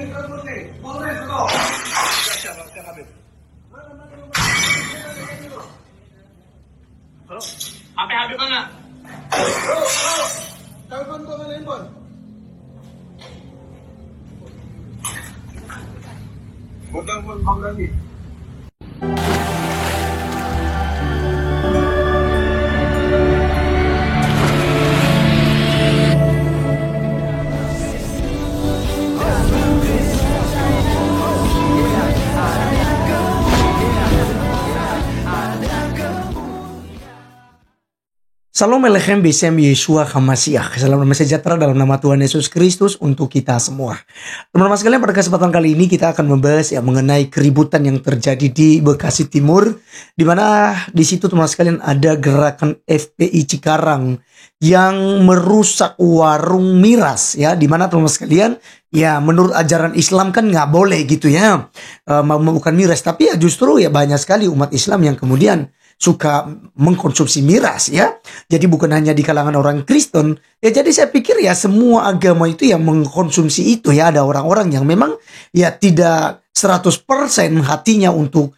Halo? HP Habib mana? Telepon kau mana handphone? Bukan pun Bang Rani. Salam Alechem Besem Yeshua HaMashiach. Salam damai sejahtera dalam nama Tuhan Yesus Kristus untuk kita semua. Teman-teman sekalian, pada kesempatan kali ini kita akan membahas mengenai keributan yang terjadi di Bekasi Timur, di mana di situ teman-teman sekalian ada gerakan FPI Cikarang yang merusak warung miras, ya, di mana teman-teman sekalian, ya menurut ajaran Islam kan nggak boleh gitu ya bukan miras, tapi ya justru ya banyak sekali umat Islam yang kemudian suka mengkonsumsi miras, ya. Jadi bukan hanya di kalangan orang Kristen, ya, jadi saya pikir ya semua agama itu yang mengkonsumsi itu, ya. Ada orang-orang yang memang ya tidak 100% hatinya untuk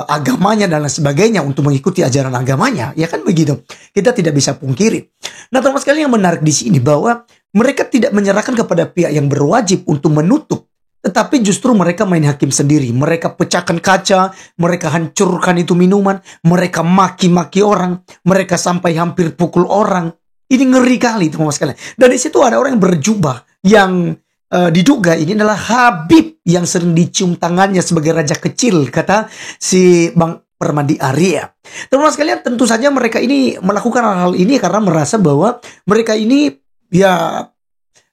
agamanya dan lain sebagainya, untuk mengikuti ajaran agamanya, ya kan begitu. Kita tidak bisa pungkiri. Nah, teman sekali yang menarik di sini bahwa mereka tidak menyerahkan kepada pihak yang berwajib untuk menutup, tetapi justru mereka main hakim sendiri. Mereka pecahkan kaca, mereka hancurkan itu minuman, mereka maki-maki orang, mereka sampai hampir pukul orang. Ini ngeri kali teman-teman sekalian. Dan di situ ada orang yang berjubah yang diduga ini adalah Habib yang sering dicium tangannya sebagai raja kecil, kata si Bang Permadi Arya. Teman-teman sekalian, tentu saja mereka ini melakukan hal ini karena merasa bahwa mereka ini ya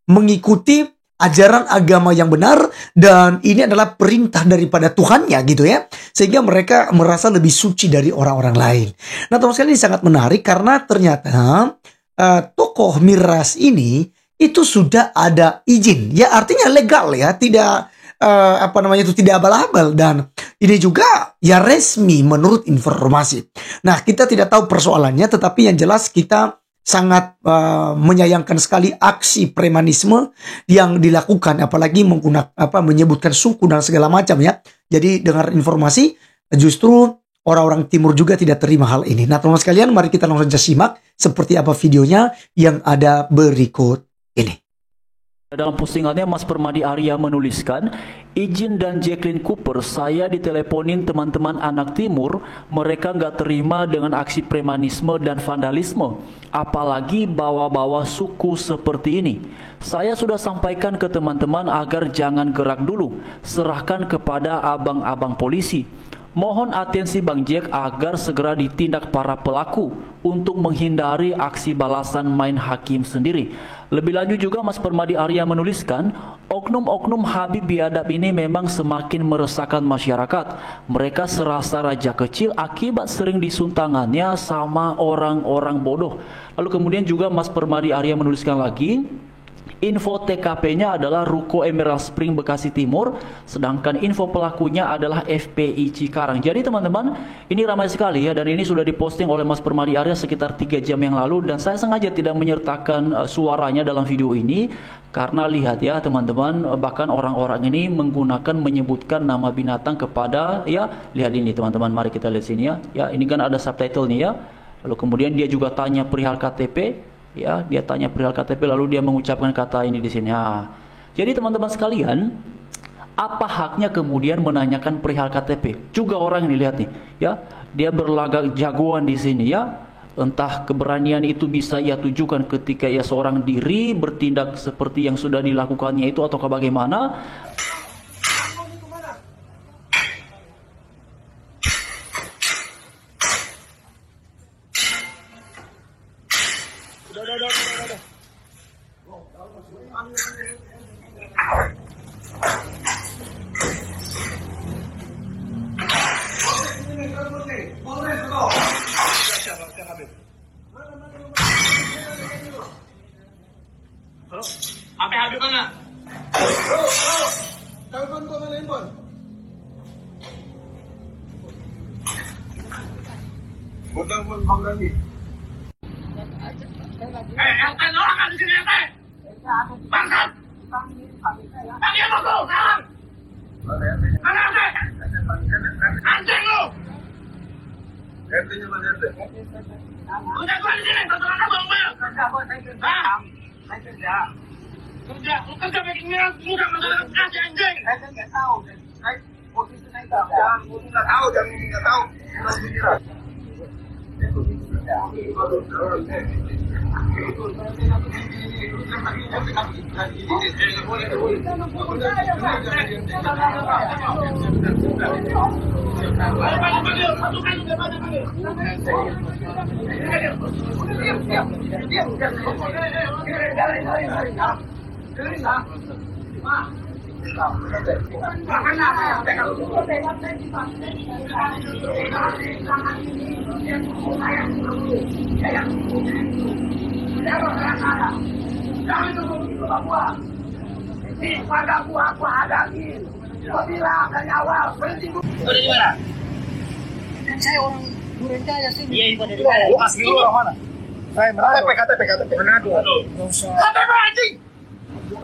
mengikuti ajaran agama yang benar, dan ini adalah perintah daripada Tuhannya gitu ya. Sehingga mereka merasa lebih suci dari orang-orang lain. Nah, teman sekalian, ini sangat menarik karena ternyata tokoh miras ini itu sudah ada izin. Ya, artinya legal ya, tidak tidak abal-abal, dan ini juga ya resmi menurut informasi. Nah, kita tidak tahu persoalannya, tetapi yang jelas kita sangat menyayangkan sekali aksi premanisme yang dilakukan, apalagi menggunakan menyebutkan suku dan segala macam ya. Jadi dengar informasi justru orang-orang timur juga tidak terima hal ini. Nah, teman-teman sekalian, mari kita langsung saja simak seperti apa videonya yang ada berikut ini. Dalam postingannya, Mas Permadi Arya menuliskan, izin dan Jacqueline Cooper, saya diteleponin teman-teman anak timur, mereka nggak terima dengan aksi premanisme dan vandalisme, apalagi bawa-bawa suku seperti ini. Saya sudah sampaikan ke teman-teman agar jangan gerak dulu, serahkan kepada abang-abang polisi. Mohon atensi Bang Jack agar segera ditindak para pelaku untuk menghindari aksi balasan main hakim sendiri. Lebih lanjut juga Mas Permadi Arya menuliskan, oknum-oknum Habib biadab ini memang semakin meresahkan masyarakat. Mereka serasa raja kecil akibat sering disuntangannya sama orang-orang bodoh. Lalu kemudian juga Mas Permadi Arya menuliskan lagi, info TKP-nya adalah Ruko Emerald Spring Bekasi Timur, sedangkan info pelakunya adalah FPI Cikarang. Jadi teman-teman, ini ramai sekali ya, dan ini sudah diposting oleh Mas Permadi Arya sekitar 3 jam yang lalu, dan saya sengaja tidak menyertakan suaranya dalam video ini karena lihat ya teman-teman, bahkan orang-orang ini menyebutkan nama binatang kepada, ya lihat ini teman-teman, mari kita lihat sini ya. Ya, ini kan ada subtitle nih ya. Lalu kemudian dia juga tanya perihal KTP. Ya, dia tanya perihal KTP, lalu dia mengucapkan kata ini di sini. Ya. Jadi teman-teman sekalian, apa haknya kemudian menanyakan perihal KTP? Juga orang ini lihat nih, ya, dia berlagak jagoan di sini ya. Entah keberanian itu bisa ia tujukan ketika ia seorang diri bertindak seperti yang sudah dilakukannya itu, ataukah bagaimana? Halo? HP Habib mana? Telepon kau mana handphone? Bukan pun Bang Rani. Orang kan di sini, bangsat! Panggil aku, salam! Mana RT? Anjing lu! RT-nya mana RT? Udah gua di sini, satu anak bang Bel. Hah? Kerja, lu kerja bikin mirang, muka masalah kasih anjing. Jangan tahu. Panggil, satu kali udah panggil. Udah di mana? Saya orang Duren Jaya sih. Iya, itu dari mana? Asli lu orang mana? Saya KTP. Manado. KTP anjing!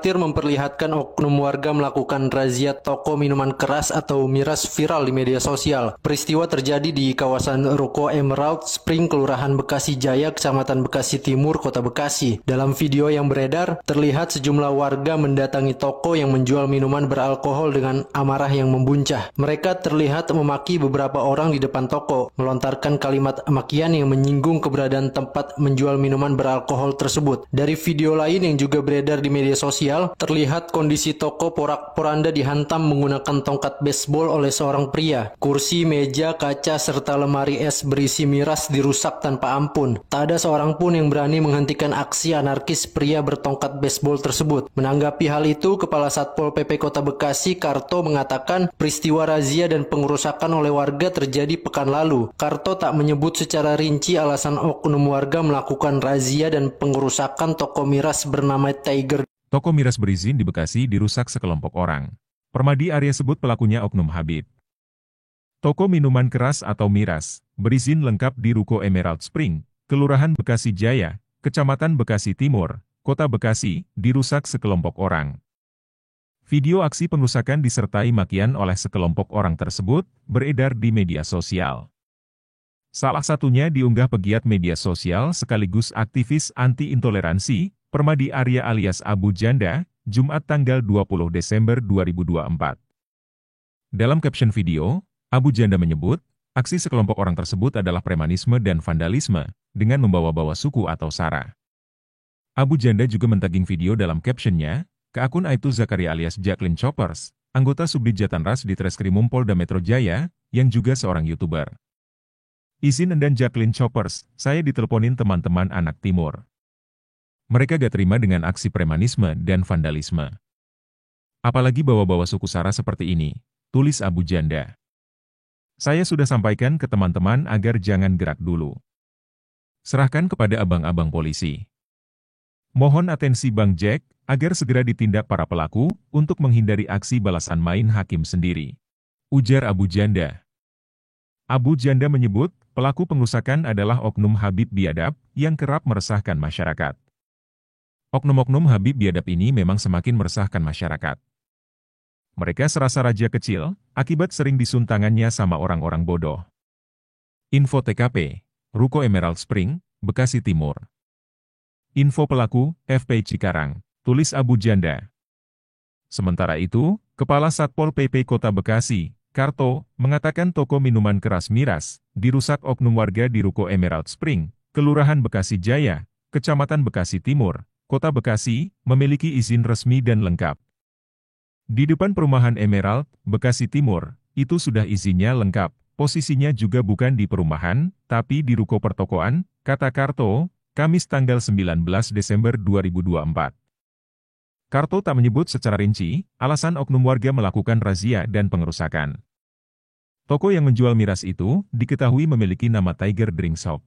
Amatir memperlihatkan oknum warga melakukan razia toko minuman keras atau miras viral di media sosial. Peristiwa terjadi di kawasan Ruko Emerald Spring, Kelurahan Bekasi Jaya, Kecamatan Bekasi Timur, Kota Bekasi. Dalam video yang beredar, terlihat sejumlah warga mendatangi toko yang menjual minuman beralkohol dengan amarah yang membuncah. Mereka terlihat memaki beberapa orang di depan toko, melontarkan kalimat makian yang menyinggung keberadaan tempat menjual minuman beralkohol tersebut. Dari video lain yang juga beredar di media sosial, terlihat kondisi toko porak-poranda dihantam menggunakan tongkat baseball oleh seorang pria. Kursi, meja, kaca, serta lemari es berisi miras dirusak tanpa ampun. Tak ada seorang pun yang berani menghentikan aksi anarkis pria bertongkat baseball tersebut. Menanggapi hal itu, Kepala Satpol PP Kota Bekasi, Karto, mengatakan peristiwa razia dan pengerusakan oleh warga terjadi pekan lalu. Karto tak menyebut secara rinci alasan oknum warga melakukan razia dan pengerusakan toko miras bernama Tiger. Toko miras berizin di Bekasi dirusak sekelompok orang. Permadi Arya sebut pelakunya oknum Habib. Toko minuman keras atau miras berizin lengkap di Ruko Emerald Spring, Kelurahan Bekasi Jaya, Kecamatan Bekasi Timur, Kota Bekasi, dirusak sekelompok orang. Video aksi pengerusakan disertai makian oleh sekelompok orang tersebut beredar di media sosial. Salah satunya diunggah pegiat media sosial sekaligus aktivis anti-intoleransi, Permadi Arya alias Abu Janda, Jumat tanggal 20 Desember 2024. Dalam caption video, Abu Janda menyebut, aksi sekelompok orang tersebut adalah premanisme dan vandalisme, dengan membawa-bawa suku atau sara. Abu Janda juga men-tagging video dalam captionnya, ke akun Aibtu Zakaria alias Jacqueline Choppers, anggota Subdit Jatanras di Treskrimum Polda Metro Jaya, yang juga seorang YouTuber. Izin dan Jacqueline Choppers, saya diteleponin teman-teman anak timur. Mereka gak terima dengan aksi premanisme dan vandalisme. Apalagi bawa-bawa suku sara seperti ini, tulis Abu Janda. Saya sudah sampaikan ke teman-teman agar jangan gerak dulu. Serahkan kepada abang-abang polisi. Mohon atensi Bang Jack, agar segera ditindak para pelaku, untuk menghindari aksi balasan main hakim sendiri. Ujar Abu Janda. Abu Janda menyebut, pelaku pengerusakan adalah oknum Habib biadab, yang kerap meresahkan masyarakat. Oknum-oknum Habib biadab ini memang semakin meresahkan masyarakat. Mereka serasa raja kecil, akibat sering disuntangannya sama orang-orang bodoh. Info TKP, Ruko Emerald Spring, Bekasi Timur. Info pelaku, FP Cikarang, tulis Abu Janda. Sementara itu, Kepala Satpol PP Kota Bekasi, Karto, mengatakan toko minuman keras miras, dirusak oknum warga di Ruko Emerald Spring, Kelurahan Bekasi Jaya, Kecamatan Bekasi Timur, Kota Bekasi, memiliki izin resmi dan lengkap. Di depan perumahan Emerald, Bekasi Timur, itu sudah izinnya lengkap, posisinya juga bukan di perumahan, tapi di ruko pertokoan, kata Karto, Kamis tanggal 19 Desember 2024. Karto tak menyebut secara rinci, alasan oknum warga melakukan razia dan pengerusakan. Toko yang menjual miras itu, diketahui memiliki nama Tiger Drink Shop.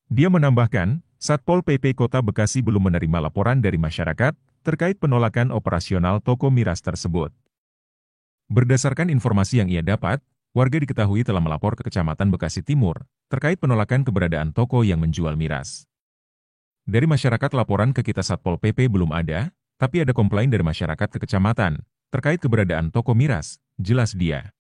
Dia menambahkan, Satpol PP Kota Bekasi belum menerima laporan dari masyarakat terkait penolakan operasional toko miras tersebut. Berdasarkan informasi yang ia dapat, warga diketahui telah melapor ke Kecamatan Bekasi Timur terkait penolakan keberadaan toko yang menjual miras. Dari masyarakat laporan ke kita Satpol PP belum ada, tapi ada komplain dari masyarakat ke kecamatan, Terkait keberadaan toko miras, jelas dia.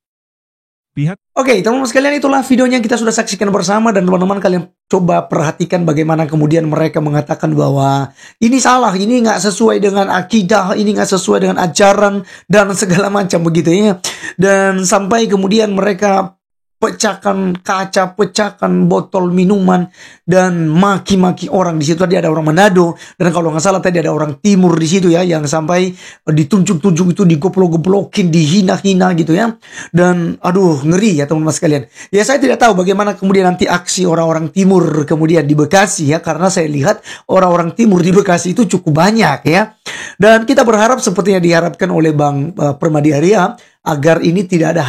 Pihak Oke, teman-teman sekalian, itulah videonya yang kita sudah saksikan bersama, dan teman-teman kalian coba perhatikan bagaimana kemudian mereka mengatakan bahwa ini salah, ini nggak sesuai dengan akidah, ini nggak sesuai dengan ajaran dan segala macam begitu ya. Dan sampai kemudian mereka pecahkan kaca, pecahkan botol minuman, dan maki-maki orang. Di situ tadi ada orang Manado, dan kalau nggak salah tadi ada orang Timur di situ ya, yang sampai ditunjuk-tunjuk itu, digoplok-goplokin, dihina-hina gitu ya. Dan aduh, ngeri ya teman-teman sekalian. Ya, saya tidak tahu bagaimana kemudian nanti aksi orang-orang Timur kemudian di Bekasi ya, karena saya lihat orang-orang Timur di Bekasi itu cukup banyak ya. Dan kita berharap seperti yang diharapkan oleh Bang Permadi Arya, agar ini tidak ada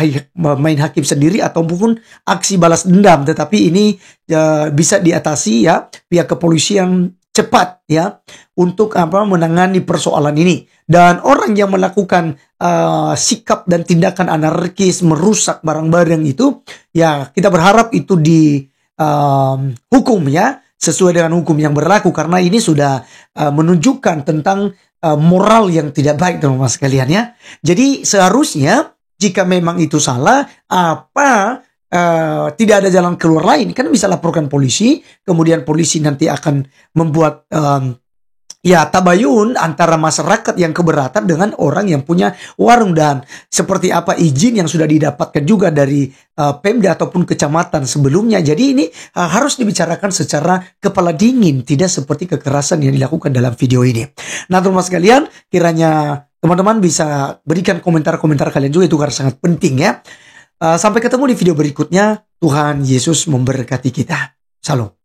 main hakim sendiri ataupun aksi balas dendam, tetapi ini bisa diatasi ya, pihak kepolisian cepat ya untuk menangani persoalan ini. Dan orang yang melakukan sikap dan tindakan anarkis, merusak barang-barang itu, ya kita berharap itu dihukum ya, sesuai dengan hukum yang berlaku, karena ini sudah menunjukkan tentang moral yang tidak baik teman-teman sekalian ya. Jadi seharusnya jika memang itu salah, tidak ada jalan keluar lain, kan bisa laporkan polisi, kemudian polisi nanti akan membuat tabayun antara masyarakat yang keberatan dengan orang yang punya warung, dan seperti apa izin yang sudah didapatkan juga dari Pemda ataupun kecamatan sebelumnya. Jadi ini harus dibicarakan secara kepala dingin, tidak seperti kekerasan yang dilakukan dalam video ini. Nah teman-teman sekalian, kiranya teman-teman bisa berikan komentar-komentar kalian juga, itu karena sangat penting ya. Sampai ketemu di video berikutnya. Tuhan Yesus memberkati kita. Salam.